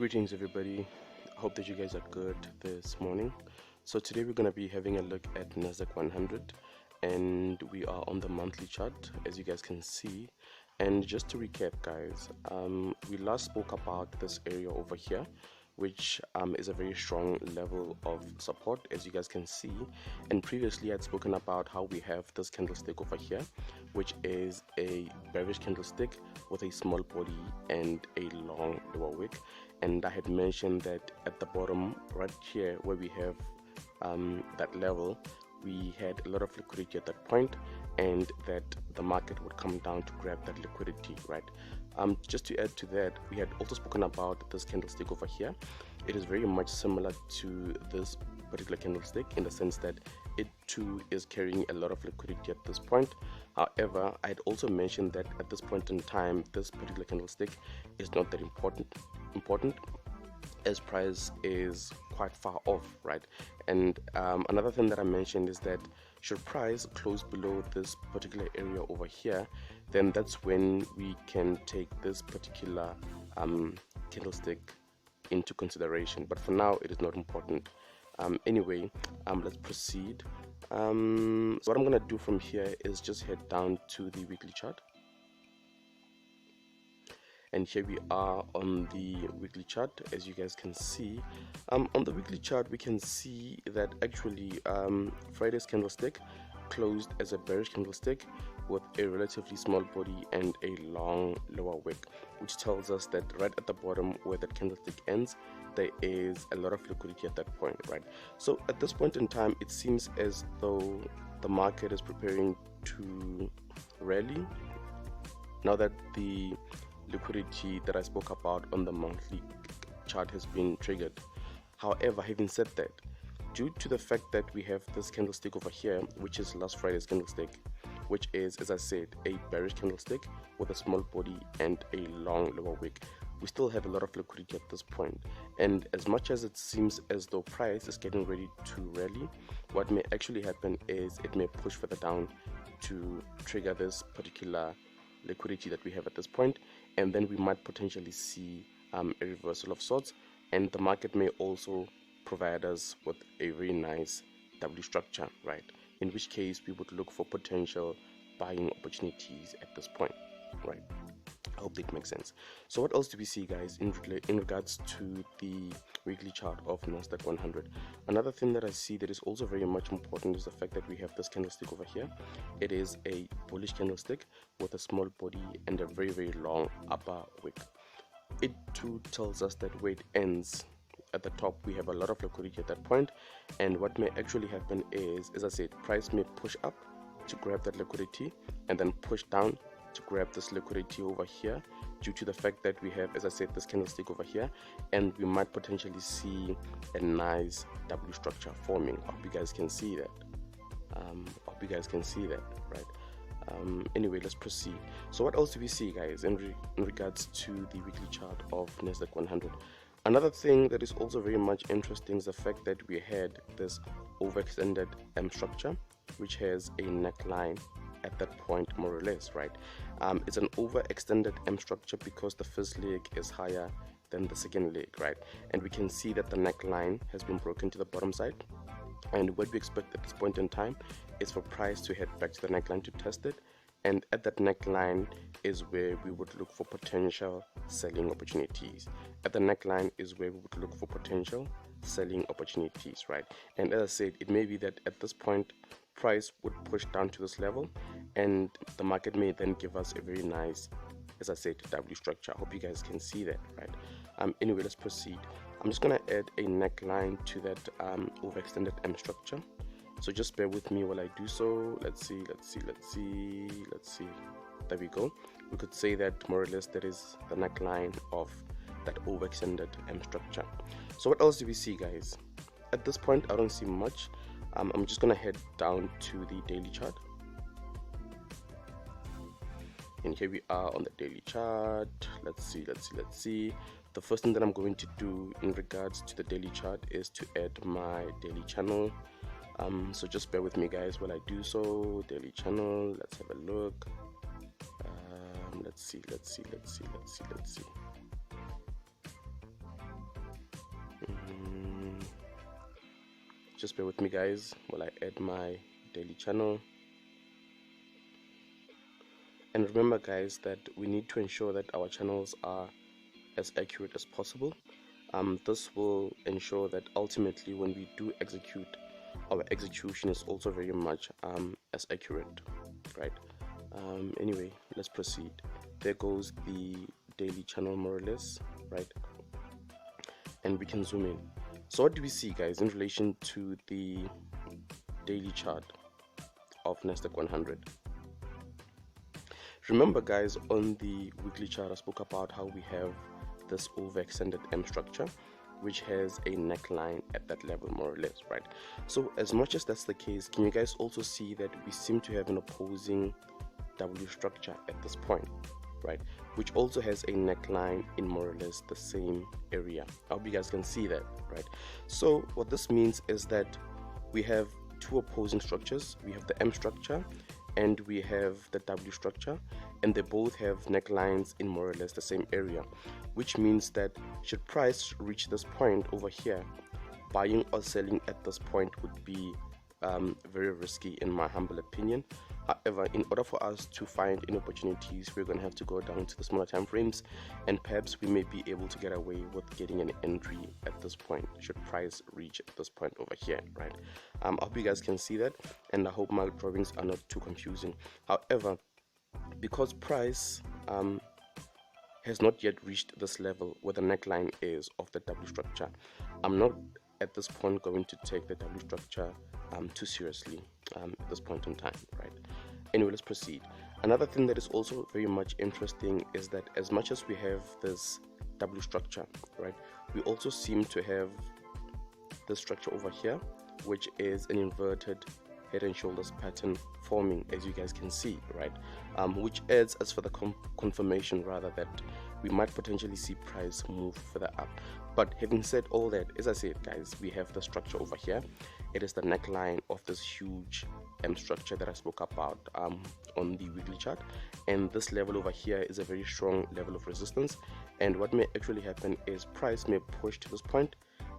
Greetings everybody, hope that you guys are good this morning. So today we're going to be having a look at NASDAQ100, and we are on the monthly chart as you guys can see. And just to recap guys, we last spoke about this area over here, which is a very strong level of support as you guys can see. And previously I'd spoken about how we have this candlestick over here, which is a bearish candlestick with a small body and a long lower wick. And I had mentioned that at the bottom right here where we have that level, we had a lot of liquidity at that point, and that the market would come down to grab that liquidity, right? Just to add to that, we had also spoken about this candlestick over here. It is very much similar to this particular candlestick in the sense that it too is carrying a lot of liquidity at this point. However, I had also mentioned that at this point in time, this particular candlestick is not that important as price is quite far off, right? And another thing that I mentioned is that should price close below this particular area over here, then that's when we can take this particular candlestick into consideration. But for now, it is not important. Anyway, let's proceed. So what I'm gonna do from here is just head down to the weekly chart. And here we are on the weekly chart, as you guys can see. On the weekly chart, we can see that actually Friday's candlestick closed as a bearish candlestick with a relatively small body and a long lower wick, which tells us that right at the bottom where that candlestick ends, there is a lot of liquidity at that point, right? So at this point in time, it seems as though the market is preparing to rally now that the liquidity that I spoke about on the monthly chart has been triggered. However, having said that, due to the fact that we have this candlestick over here, which is last Friday's candlestick, which is, as I said, a bearish candlestick with a small body and a long lower wick, we still have a lot of liquidity at this point. And as much as it seems as though price is getting ready to rally, what may actually happen is it may push further down to trigger this particular liquidity that we have at this point, and then we might potentially see a reversal of sorts, and the market may also provide us with a very nice W structure, right? In which case we would look for potential buying opportunities at this point, right? I hope that makes sense. So what else do we see guys in regards to the weekly chart of NASDAQ100? Another thing that I see that is also very much important is the fact that we have this candlestick over here. It is a bullish candlestick with a small body and a very long upper wick. It too tells us that where it ends at the top, we have a lot of liquidity at that point, and what may actually happen is, as I said, price may push up to grab that liquidity and then push down to grab this liquidity over here, due to the fact that we have, as I said, this candlestick over here, and we might potentially see a nice W structure forming. I hope you guys can see that. Right? Anyway, let's proceed. So what else do we see guys in regards to the weekly chart of NASDAQ100? Another thing that is also very much interesting is the fact that we had this overextended M structure, which has a neckline at that point, more or less, right? It's an overextended M structure because the first leg is higher than the second leg, right? And we can see that the neckline has been broken to the bottom side, and what we expect at this point in time is for price to head back to the neckline to test it, and at that neckline is where we would look for potential selling opportunities. At the neckline is where we would look for potential selling opportunities, right? And as I said, it may be that at this point price would push down to this level, and the market may then give us a very nice, as I said, W structure. I hope you guys can see that, right? Anyway, let's proceed. I'm just gonna add a neckline to that overextended M structure, so just bear with me while I do so. Let's see. There we go. We could say that more or less that is the neckline of that overextended M structure. So what else do we see guys? At this point I don't see much. I'm just gonna head down to the daily chart, and here we are on the daily chart. Let's see. The first thing that I'm going to do in regards to the daily chart is to add my daily channel. So just bear with me guys while I do so. Daily channel, let's have a look. Let's see. Just bear with me, guys, while I add my daily channel. And remember, guys, that we need to ensure that our channels are as accurate as possible. This will ensure that ultimately when we do execute, our execution is also very much as accurate, right? Anyway, let's proceed. There goes the daily channel, more or less, right? And we can zoom in. So what do we see, guys, in relation to the daily chart of NASDAQ100? Remember, guys, on the weekly chart I spoke about how we have this overextended M structure, which has a neckline at that level, more or less, right? So as much as that's the case, can you guys also see that we seem to have an opposing W structure at this point, right, which also has a neckline in more or less the same area? I hope you guys can see that, right? So what this means is that we have two opposing structures. We have the M structure and we have the W structure, and they both have necklines in more or less the same area, which means that should price reach this point over here, buying or selling at this point would be very risky, in my humble opinion. However, in order for us to find any opportunities, we're going to have to go down to the smaller time frames, and perhaps we may be able to get away with getting an entry at this point should price reach this point over here, right? I hope you guys can see that, and I hope my drawings are not too confusing. However, because price has not yet reached this level where the neckline is of the W structure, I'm not at this point going to take the W structure too seriously at this point in time, right? Anyway, let's proceed. Another thing that is also very much interesting is that as much as we have this W structure, right, we also seem to have this structure over here, which is an inverted head and shoulders pattern forming, as you guys can see, right? Which adds as for the confirmation rather that we might potentially see price move further up. But having said all that, as I said, guys, we have the structure over here. It is the neckline of this huge M structure that I spoke about on the weekly chart, and this level over here is a very strong level of resistance. And what may actually happen is price may push to this point,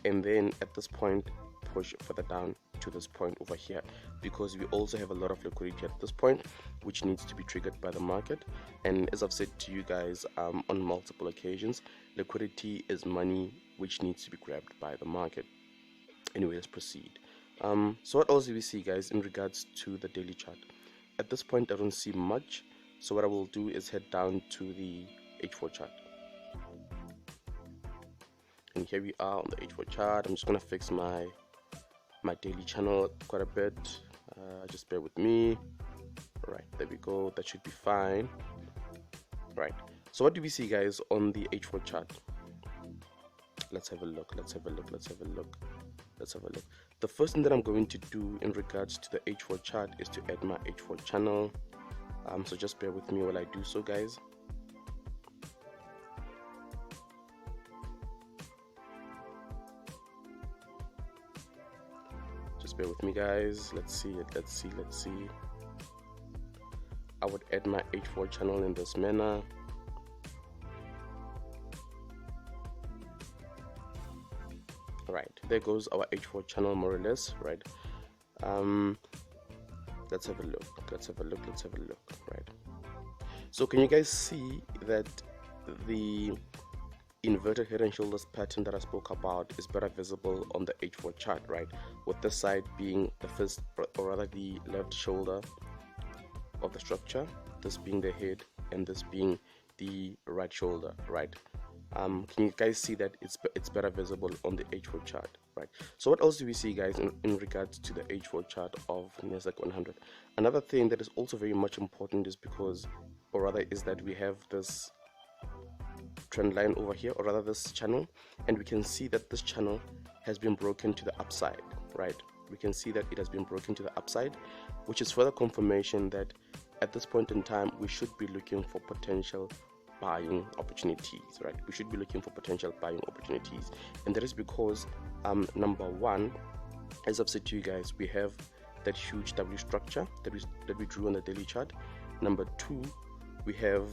and then at this point push further down to this point over here, because we also have a lot of liquidity at this point which needs to be triggered by the market. And as I've said to you guys on multiple occasions, liquidity is money which needs to be grabbed by the market. Anyway, let's proceed. So what else do we see, guys, in regards to the daily chart? At this point I don't see much, so what I will do is head down to the H4 chart. And here we are on the H4 chart. I'm just gonna fix my daily channel quite a bit. Just bear with me. Right, there we go. That should be fine. Right, so what do we see, guys, on the H4 chart? Let's have a look. The first thing that I'm going to do in regards to the H4 chart is to add my H4 channel. So just bear with me while I do so, guys. Just bear with me, guys. Let's see. I would add my H4 channel in this manner. Right, there goes our H4 channel, more or less, right? Let's have a look. Right, so can you guys see that the inverted head and shoulders pattern that I spoke about is better visible on the H4 chart, right? With this side being the first, or rather the left shoulder of the structure, this being the head and this being the right shoulder, right? Can you guys see that it's better visible on the H4 chart, right? So what else do we see, guys, in regards to the H4 chart of NASDAQ100? Another thing that is also very much important is that we have this trend line over here, or rather this channel, and we can see that this channel has been broken to the upside, right? We can see that it has been broken to the upside, which is further confirmation that at this point in time we should be looking for potential buying opportunities, right? We should be looking for potential buying opportunities, and that is because number one, as I've said to you guys, we have that huge W structure that we drew on the daily chart. Number two, we have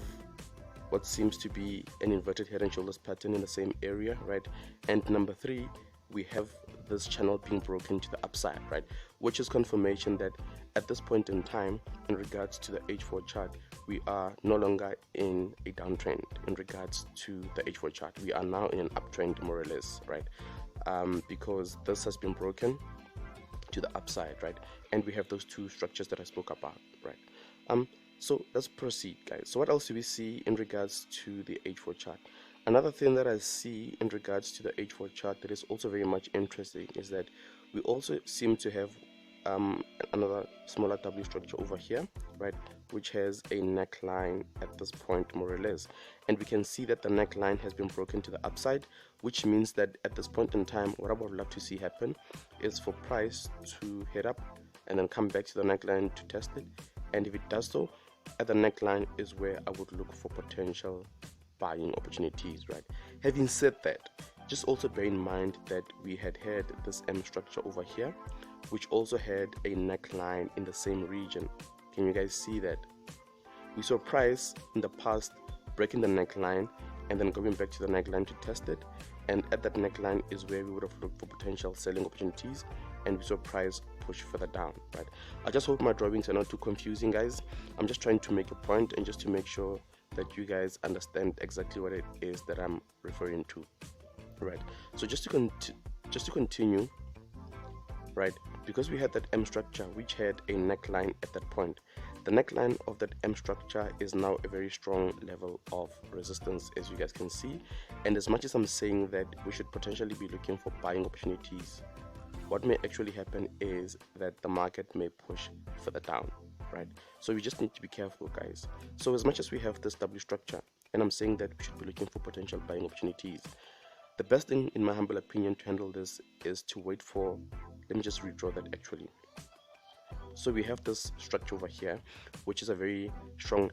what seems to be an inverted head and shoulders pattern in the same area, right? And number three, we have this channel being broken to the upside, right? Which is confirmation that at this point in time, in regards to the H4 chart, we are no longer in a downtrend. In regards to the H4 chart, we are now in an uptrend, more or less, right? Because this has been broken to the upside, right? And we have those two structures that I spoke about, right? So let's proceed, guys. So what else do we see in regards to the H4 chart? Another thing that I see in regards to the H4 chart that is also very much interesting is that we also seem to have another smaller W structure over here, right, which has a neckline at this point, more or less, and we can see that the neckline has been broken to the upside, which means that at this point in time, what I would love to see happen is for price to head up and then come back to the neckline to test it, and if it does so, at the neckline is where I would look for potential buying opportunities, right? Having said that, just also bear in mind that we had this M structure over here, which also had a neckline in the same region. Can you guys see that? We saw price in the past breaking the neckline and then going back to the neckline to test it, and at that neckline is where we would have looked for potential selling opportunities, and we saw price push further down, right? I just hope my drawings are not too confusing, guys. I'm just trying to make a point and just to make sure that you guys understand exactly what it is that I'm referring to, right? So just to continue, right, because we had that M structure which had a neckline at that point, the neckline of that M structure is now a very strong level of resistance, as you guys can see. And as much as I'm saying that we should potentially be looking for buying opportunities, what may actually happen is that the market may push further down, right? So we just need to be careful, guys. So as much as we have this W structure, and I'm saying that we should be looking for potential buying opportunities, the best thing, in my humble opinion, to handle this is to wait for, let me just redraw that actually. So we have this structure over here, which is a very strong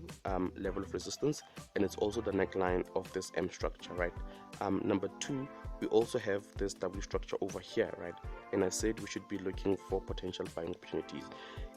level of resistance, and it's also the neckline of this M structure, right? Number two, we also have this W structure over here, right? And I said we should be looking for potential buying opportunities.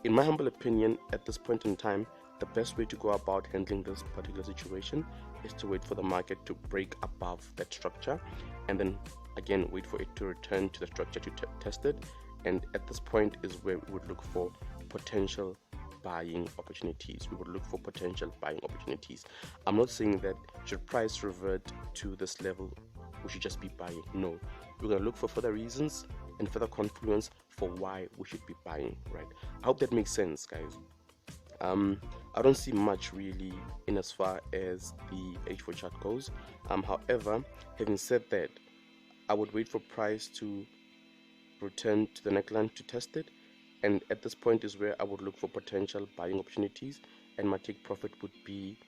In my humble opinion, at this point in time, the best way to go about handling this particular situation is to wait for the market to break above that structure, and then again wait for it to return to the structure to test it. And at this point is where we would look for potential buying opportunities. We would look for potential buying opportunities. I'm not saying that should price revert to this level, we should just be buying. No, we're going to look for further reasons and further confluence for why we should be buying, right? I hope that makes sense, guys. I don't see much really in as far as the H4 chart goes. However, having said that, I would wait for price to return to the neckline to test it, and at this point is where I would look for potential buying opportunities, and my take profit would be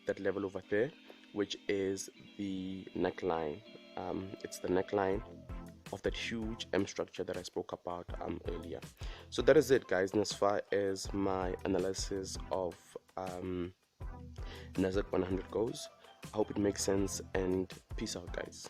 that level over there, which is the neckline. It's the neckline of that huge M structure that I spoke about earlier. So that is it, guys, and as far as my analysis of NASDAQ100 goes. I hope it makes sense, and peace out, guys.